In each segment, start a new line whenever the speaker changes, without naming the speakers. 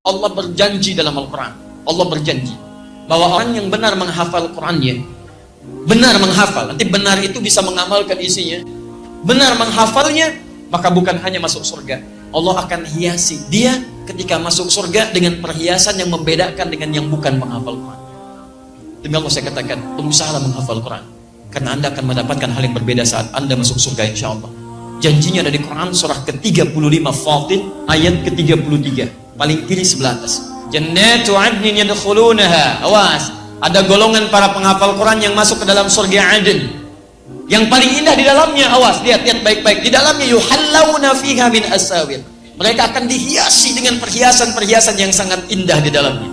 Allah berjanji dalam Al-Quran. Allah berjanji bahwa orang yang benar menghafal Qurannya, benar menghafal, nanti benar itu bisa mengamalkan isinya, benar menghafalnya, maka bukan hanya masuk surga, Allah akan hiasi dia ketika masuk surga dengan perhiasan yang membedakan dengan yang bukan menghafal Quran. Demi Allah saya katakan, berusahalah menghafal Quran, karena Anda akan mendapatkan hal yang berbeda saat Anda masuk surga insya Allah. Janjinya dari Quran surah ke-35 Fatir ayat ke-33, paling kiri sebelah atas. Jannatu adnin yadkhulunaha. Awas, ada golongan para penghafal Quran yang masuk ke dalam surga Aden. Yang paling indah di dalamnya, awas, lihat baik-baik. Di dalamnya yuhallawna fiha min asawir. Mereka akan dihiasi dengan perhiasan-perhiasan yang sangat indah di dalamnya.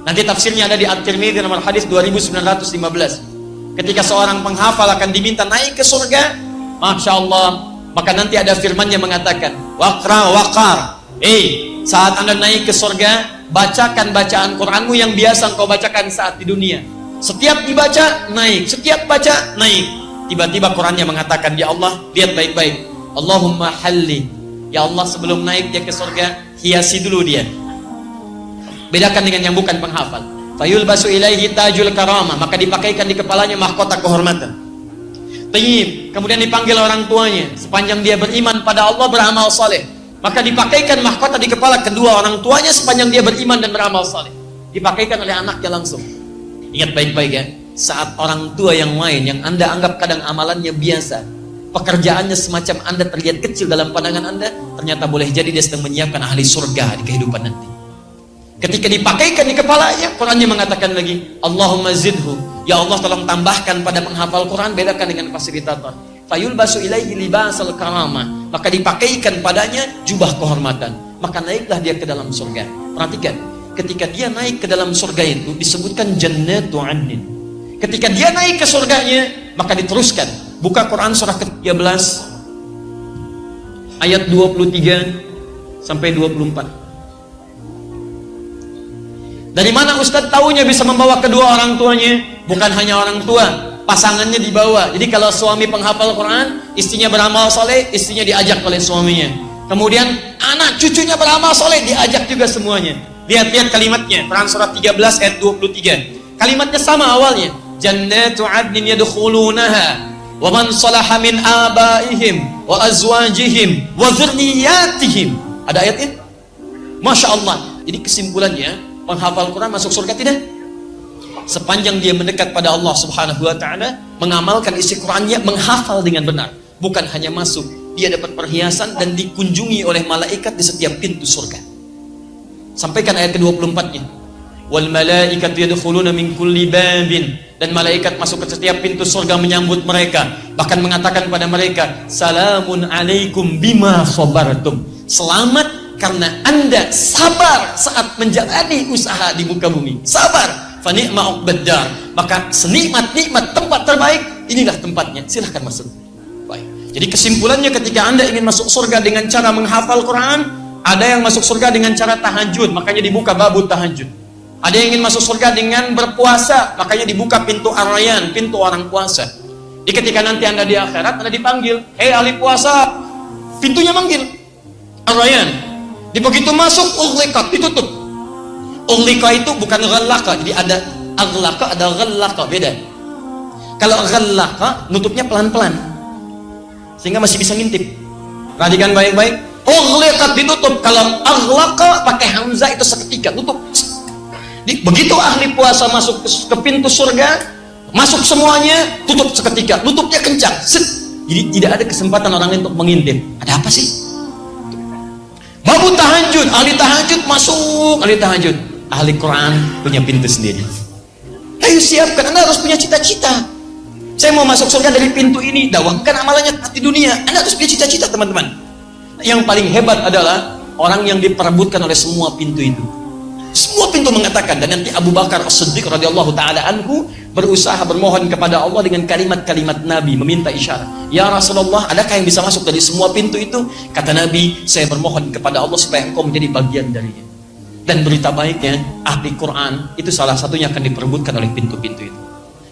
Nanti tafsirnya ada di At-Tirmidzi nomor hadis 2915. Ketika seorang penghafal akan diminta naik ke surga, Masya Allah, maka nanti ada firman-Nya mengatakan, waqar. Saat Anda naik ke surga, bacakan bacaan Quranmu yang biasa engkau bacakan saat di dunia. Setiap dibaca, naik. Setiap baca, naik. Tiba-tiba Qurannya mengatakan, ya Allah, lihat baik-baik. Allahumma halli. Ya Allah, sebelum naik dia ke surga, hiasi dulu dia. Bedakan dengan yang bukan penghafal. Fayulbasu ilaihi tajul karamah. Maka dipakaikan di kepalanya mahkota kehormatan. Tayyib. Kemudian dipanggil orang tuanya. Sepanjang dia beriman pada Allah, beramal saleh, maka dipakaikan mahkota di kepala kedua orang tuanya sepanjang dia beriman dan beramal saleh. Dipakaikan oleh anaknya langsung. Ingat baik-baik ya, saat orang tua yang lain yang Anda anggap kadang amalannya biasa, pekerjaannya semacam Anda terlihat kecil dalam pandangan Anda, ternyata boleh jadi dia sedang menyiapkan ahli surga di kehidupan nanti. Ketika dipakaikan di kepalanya, Qurannya mengatakan lagi, Allahumma zidhu. Ya Allah, tolong tambahkan pada penghafal Quran, bedakan dengan fasilitator. Fayulbasu ilaihi libasal karamah. Maka dipakaikan padanya jubah kehormatan. Maka naiklah dia ke dalam surga. Perhatikan, ketika dia naik ke dalam surga itu disebutkan jannatu adnin. Ketika dia naik ke surganya, maka diteruskan. Buka Quran surah ke-13 ayat 23 sampai 24. Dari mana Ustadz taunya bisa membawa kedua orang tuanya? Bukan hanya orang tua, pasangannya dibawa. Jadi kalau suami penghafal Quran, istrinya beramal soleh, istrinya diajak oleh suaminya. Kemudian anak cucunya beramal soleh, diajak juga semuanya. Lihat kalimatnya, Quran surah 13 ayat 23. Kalimatnya sama awalnya. Jannatu adnin yadkhulunaha wa man salaha min abaihim wa azwajihim wa dzurriyyatihim. Ada ayatnya? Masya Allah. Jadi kesimpulannya, penghafal Quran masuk surga tidak? Sepanjang dia mendekat pada Allah Subhanahu wa ta'ala, mengamalkan isi Qurannya, menghafal dengan benar. Bukan hanya masuk, dia dapat perhiasan dan dikunjungi oleh malaikat di setiap pintu surga. Sampaikan ayat ke-24-nya. Wal malaikatu yadkhuluna min kulli babin. Dan malaikat masuk ke setiap pintu surga menyambut mereka, bahkan mengatakan pada mereka, salamun alaikum bima sabartum. Selamat karena Anda sabar saat menjalani usaha di muka bumi. Sabar. Fa ni'ma uqbaddar. Maka senikmat-nikmat tempat terbaik, inilah tempatnya. Silahkan masuk. Baik. Jadi kesimpulannya, ketika Anda ingin masuk surga dengan cara menghafal Quran, ada yang masuk surga dengan cara tahajud, makanya dibuka babu tahajud. Ada yang ingin masuk surga dengan berpuasa, makanya dibuka pintu ar-rayyan, pintu orang puasa. Jadi ketika nanti Anda di akhirat, Anda dipanggil, hei ahli puasa, pintunya manggil ar-rayyan. Di begitu masuk, ughliqat, ditutup. Ughliqa itu bukan ghallaqa, jadi ada aghlaqa, ada ghallaqa, beda. Kalau ghallaqa, nutupnya pelan-pelan, sehingga masih bisa ngintip. Perhatikan baik-baik. Ughliqat, ditutup. Kalau aghlaqa pakai hamzah itu seketika, tutup. Begitu ahli puasa masuk ke pintu surga, masuk semuanya, tutup seketika, tutupnya kencang. Set. Jadi tidak ada kesempatan orang lain untuk mengintip. Ada apa sih? Babu tahajud, ahli tahajud masuk, ahli tahajud. Ahli Quran punya pintu sendiri. Ayo siapkan, Anda harus punya cita-cita. Saya mau masuk surga dari pintu ini. Dakwahkan amalannya di dunia. Anda harus punya cita-cita, teman-teman. Yang paling hebat adalah orang yang diperebutkan oleh semua pintu itu. Semua pintu mengatakan, dan nanti Abu Bakar As-Siddiq radhiyallahu taala anhu berusaha bermohon kepada Allah dengan kalimat-kalimat Nabi, meminta isyarat. Ya Rasulullah, adakah yang bisa masuk dari semua pintu itu? Kata Nabi, saya bermohon kepada Allah supaya engkau menjadi bagian darinya. Dan berita baiknya, ahli Quran itu salah satunya akan diperebutkan oleh pintu-pintu itu.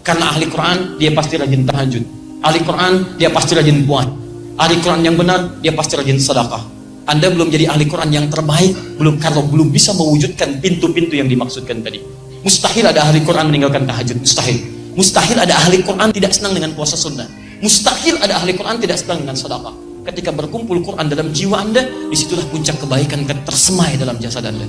Karena ahli Quran, dia pasti rajin tahajud. Ahli Quran, dia pasti rajin puasa. Ahli Quran yang benar, dia pasti rajin sedekah. Anda belum jadi ahli Quran yang terbaik, kalau belum bisa mewujudkan pintu-pintu yang dimaksudkan tadi. Mustahil ada ahli Quran meninggalkan tahajud, mustahil. Mustahil ada ahli Quran tidak senang dengan puasa sunnah. Mustahil ada ahli Quran tidak senang dengan sedekah. Ketika berkumpul Quran dalam jiwa Anda, disitulah puncak kebaikan tersemai dalam jasad Anda.